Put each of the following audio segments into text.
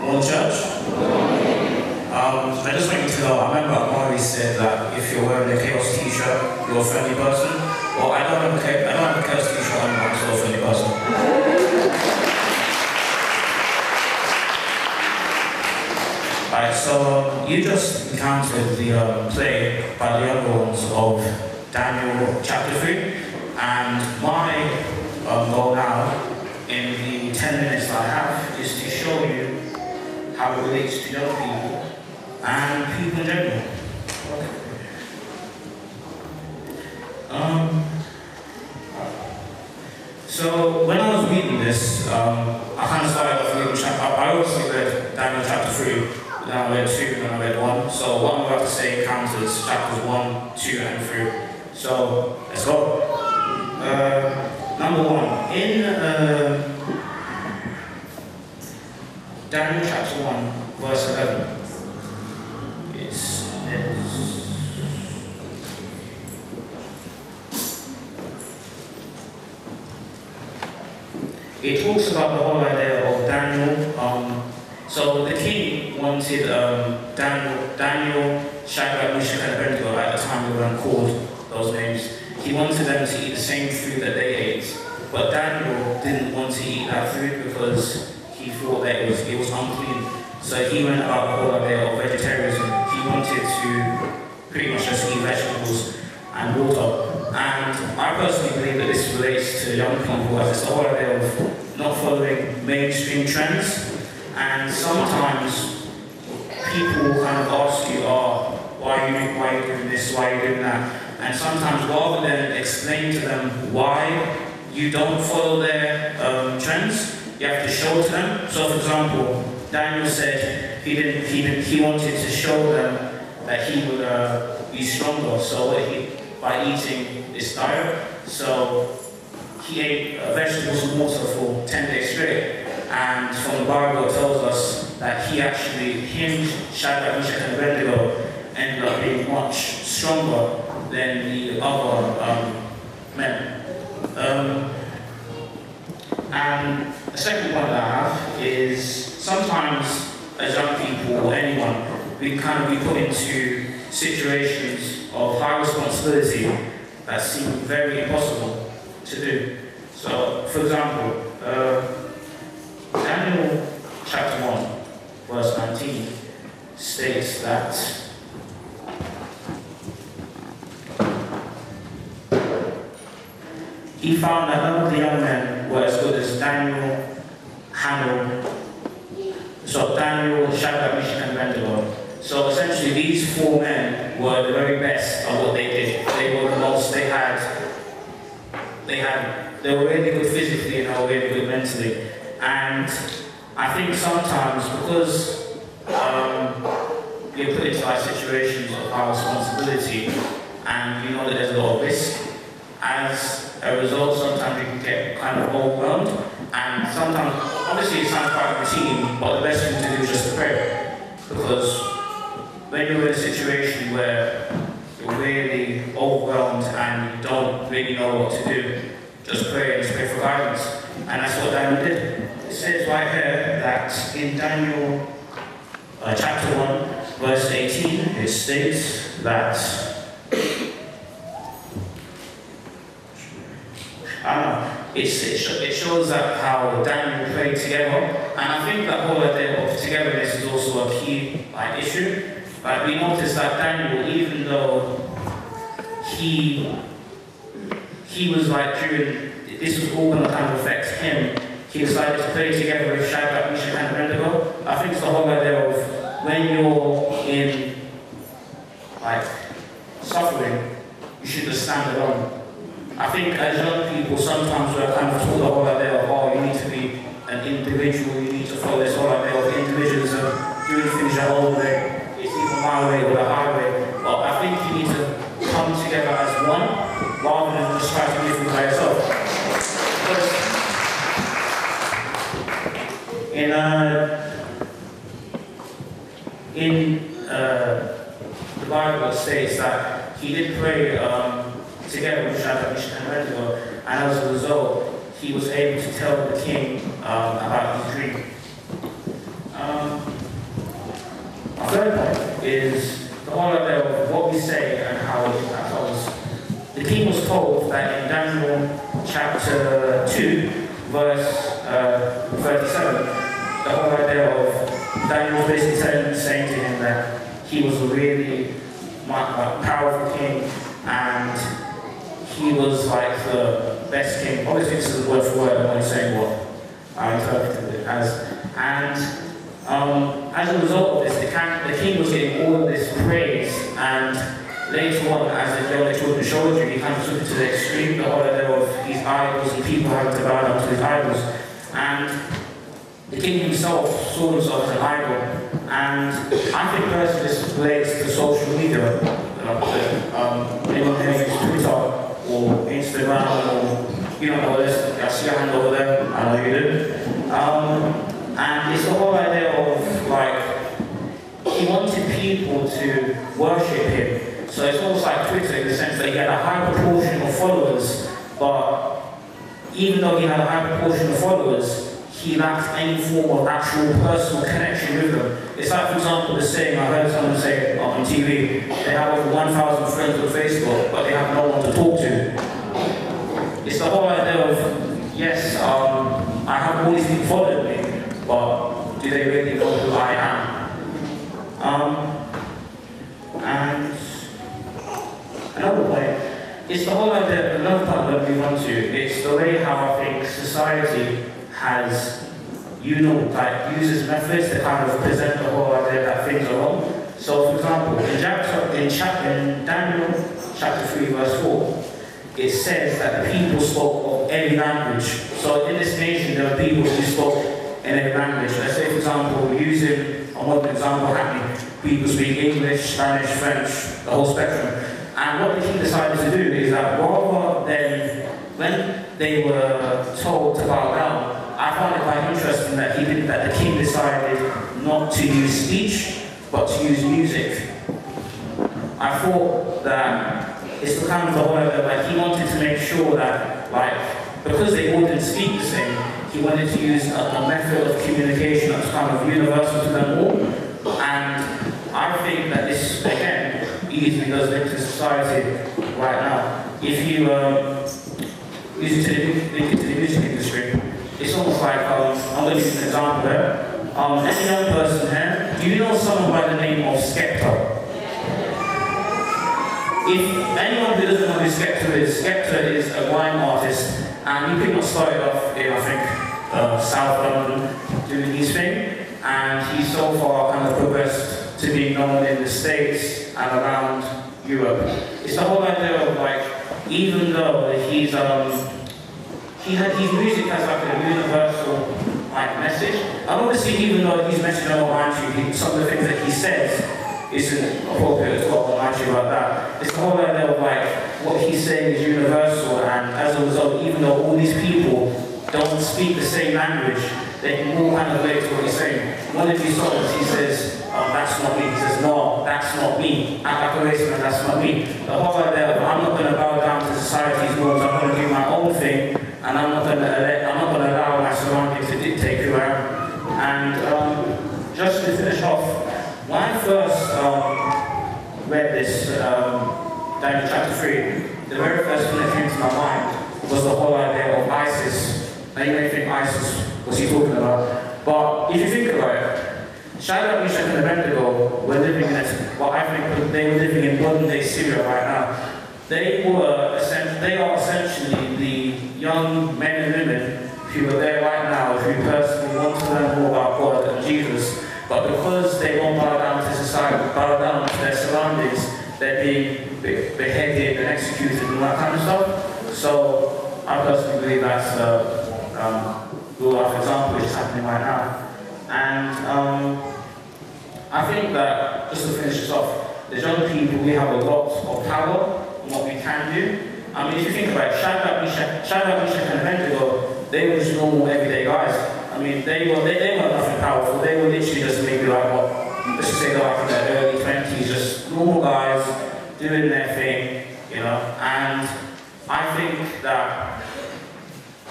Morning, church. I just want you to know, I remember Amari said that if you're wearing a C.H.A.O.S t-shirt, you're a friendly person. Well, I don't have a C.H.A.O.S t-shirt on, I'm still a friendly person. Alright, so you just encountered the play by the younger ones of Daniel chapter 3, and my goal now, in the 10 minutes I have, is to show you how it relates to young people and people in general. So when I was reading this, I kind of started off reading I obviously read Daniel chapter 3, then I read 2, then I read 1. So what I'm about to say encounters chapters 1, 2, and 3. So let's go. Number 1, in Daniel chapter 1, verse 11, it says, it talks about the whole idea of Daniel. So the king wanted Daniel, Shadrach, Meshach, and Abednego, at the time they were called those names. He wanted them to eat the same food that they ate, but Daniel didn't want to eat that food because he thought that it was unclean. So he went about the whole idea of vegetarianism. He wanted to pretty much just eat vegetables and water. And I personally believe that this relates to young people, as it's the whole idea of not following mainstream trends. And sometimes people kind of ask you, why are you doing this, why are you doing that? And sometimes rather than explain to them why you don't follow their trends, you have to show to them. So for example, Daniel said he wanted to show them that he would be stronger. So by eating this diet, so he ate vegetables and water for 10 days straight. And from the Bible it tells us that him, Shadrach, Meshach, and Abednego, ended up being much stronger than the other men. And the second point that I have is sometimes as young people or anyone, we can kind of be put into situations of high responsibility that seem very impossible to do. So, for example, Daniel chapter 1, verse 19 states that he found that none of the young men were as good as Daniel, Shadrach, Meshach, and Abednego. So essentially these 4 men were the very best of what they did. They were the most, they were really good physically and they were really good mentally. And I think sometimes because you're put into situations of high responsibility and you know that there's a lot of risk, as a result sometimes you can get kind of overwhelmed, and sometimes, obviously it sounds quite routine, but the best thing to do is just to pray. Because when you're in a situation where you're really overwhelmed and you don't really know what to do, just pray and just pray for guidance. And that's what Daniel did. It says right here that in Daniel chapter 1, verse 18, it states that it shows that how Daniel prayed together, and I think that whole idea of togetherness is also a key issue. We notice that Daniel, even though he was during this was all going to kind of affect him, he decided to play together with Shadrach, Meshach, and Abednego. I think it's the whole idea of when you're in suffering, you should just stand alone. I think as young people, sometimes we're kind of taught the whole idea of, you need to be an individual, you need to follow this whole idea of individualism, doing things your own way, it's either my way or the highway. But I think you need to come together as one, rather than just try to live things by yourself. In the Bible it states that he did pray together with Shadrach, Meshach, and Abednego, and as a result, he was able to tell the king about his dream. third point is the whole idea of what we say and how it impacts others. The king was told that in Daniel chapter 2, verse 37, the whole idea of Daniel was basically saying to him that he was a really powerful king and he was like the best king. Obviously, this is word for word, I'm only saying what I interpreted it as. And as a result of this, the king was getting all of this praise, and later on, as the younger children showed you, he kind of took it to the extreme, the whole idea of his idols and people having to bow down to his idols. And the king himself saw himself as an idol. And I think personally this relates to social media. Anyone who uses Twitter or Instagram or, you know, I see your hand over there, I know you do. And it's the whole idea of, like, he wanted people to worship him. So it's almost like Twitter in the sense that he had a high proportion of followers, but even though he had a high proportion of followers, he lacked any form of actual personal connection with them. It's like, for example, the saying, I heard someone say on TV, they have over 1,000 friends on Facebook, but they have no one to talk to. It's the whole idea of, yes, I have all these people following me, but do they really know who I am? And another point, it's the whole idea, another part that we want to, it's the way how I think society has, uses methods to kind of present the whole idea that things are wrong. So, for example, in Daniel chapter 3, verse 4, it says that the people spoke of every language. So, in this nation, there are people who spoke in every language. Let's say, for example, using a modern example happening, people speak English, Spanish, French, the whole spectrum. And what the king decided to do is that rather than, when they were told to bow down, I found it quite interesting that the king decided not to use speech, but to use music. I thought that it's the kind of the whole idea, like he wanted to make sure that, like, because they all didn't speak the same, he wanted to use a method of communication that's kind of universal to them all. And I think that this, again, easily does link to society right now. If you link it to the music industry, it's almost like, I'm going to give you an example there. Any young person here, do you know someone by the name of C.H.A.O.S? If anyone who doesn't know who C.H.A.O.S is a grime artist, and he pretty much started off in, I think, South London doing his thing, and he's so far kind of progressed to being known in the States and around Europe. It's the whole idea of, like, even though his music has like a universal like message, and obviously even though he's mentioned on YouTube, some of the things that he says isn't appropriate as well on YouTube about that. It's the whole idea of like what he's saying is universal, and as a result, even though all these people don't speak the same language, they can all kind of relate to what he's saying. One of his songs, he says, that's not me. He says, no, that's not me. Act like a race man, that's not me. The whole idea of I'm not going to bow down to society's norms, I'm going to do my own thing, and I'm not going to allow my surroundings to dictate who I am. And just to finish off, when I first read this, Daniel chapter 3, the very first thing that came to my mind was the whole idea of ISIS. Now you may think ISIS, what's he talking about? But if you think about it, C.H.A.O.S, Meshach, and Abednego were living in they were living in modern-day Syria right now. They are essentially the young men and women who are there right now who personally want to learn more about God and Jesus, but because they won't bow down to society, bow down to their surroundings, they're being beheaded and executed and all that kind of stuff. So I personally believe that's real life example which is happening right now. And I think that, just to finish this off, as young people we have a lot of power in what we can do. I mean, if you think about it, C.H.A.O.S, Meshach, and Abednego, they were just normal everyday guys. I mean, they were nothing powerful. They were literally just maybe like let's just say like in their early 20s, just normal guys doing their thing, you know. And I think that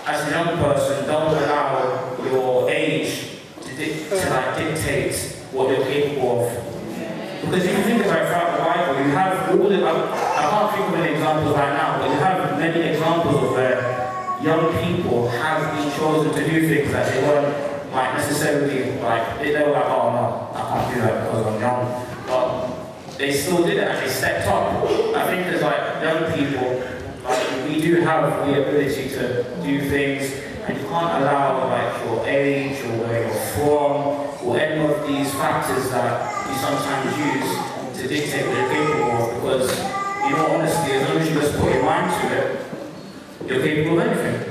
as a young person, don't allow your age to dictate what you're capable of. Because if you think about it throughout the Bible, you have all the, I can't think of any examples right now, but you have many examples of where young people have been chosen to do things that they weren't like necessarily like, they were like, oh no, I can't do that because I'm young. But they still did it and they stepped up. I think there's like young people, like we do have the ability to do things, and you can't allow like your age or where you're from or any of these factors that you sometimes use to dictate what you're capable of, because, you know, honestly, as long as you just put your mind to it, you're capable of anything.